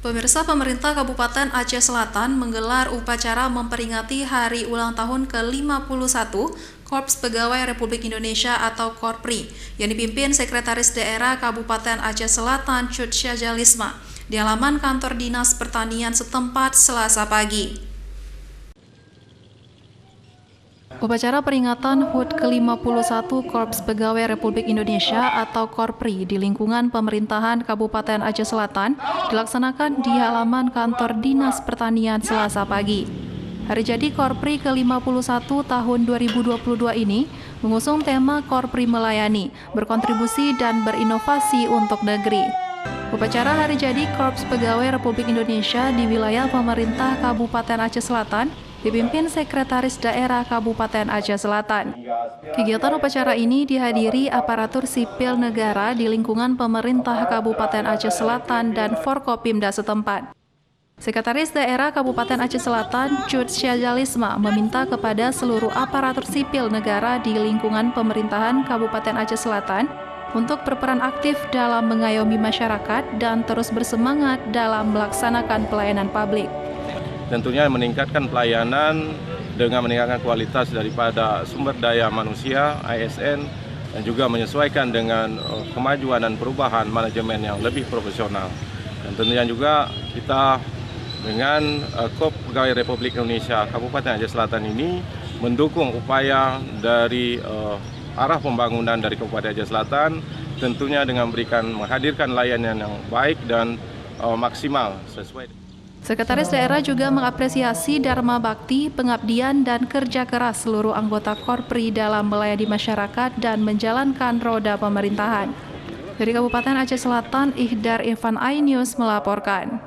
Pemirsa, pemerintah Kabupaten Aceh Selatan menggelar upacara memperingati hari ulang tahun ke-51 Korps Pegawai Republik Indonesia atau Korpri yang dipimpin Sekretaris Daerah Kabupaten Aceh Selatan Cut Syajalisma di halaman kantor Dinas Pertanian setempat Selasa pagi. Upacara peringatan HUT ke-51 Korps Pegawai Republik Indonesia atau Korpri di lingkungan pemerintahan Kabupaten Aceh Selatan dilaksanakan di halaman kantor Dinas Pertanian Selasa pagi. Hari jadi Korpri ke-51 tahun 2022 ini mengusung tema Korpri Melayani, Berkontribusi dan Berinovasi untuk Negeri. Upacara hari jadi Korps Pegawai Republik Indonesia di wilayah pemerintah Kabupaten Aceh Selatan dipimpin Sekretaris Daerah Kabupaten Aceh Selatan. Kegiatan upacara ini dihadiri aparatur sipil negara di lingkungan pemerintah Kabupaten Aceh Selatan dan Forkopimda setempat. Sekretaris Daerah Kabupaten Aceh Selatan, Cut Syajalisma, meminta kepada seluruh aparatur sipil negara di lingkungan pemerintahan Kabupaten Aceh Selatan untuk berperan aktif dalam mengayomi masyarakat dan terus bersemangat dalam melaksanakan pelayanan publik. Tentunya meningkatkan pelayanan dengan meningkatkan kualitas daripada sumber daya manusia, ASN, dan juga menyesuaikan dengan kemajuan dan perubahan manajemen yang lebih profesional. Dan tentunya juga kita dengan Korps Pegawai Republik Indonesia Kabupaten Aceh Selatan ini mendukung upaya dari arah pembangunan dari Kabupaten Aceh Selatan, tentunya dengan menghadirkan layanan yang baik dan maksimal sesuai. Sekretaris Daerah juga mengapresiasi Dharma Bakti, pengabdian, dan kerja keras seluruh anggota Korpri dalam melayani masyarakat dan menjalankan roda pemerintahan. Dari Kabupaten Aceh Selatan, Ihdar Irfan iNews melaporkan.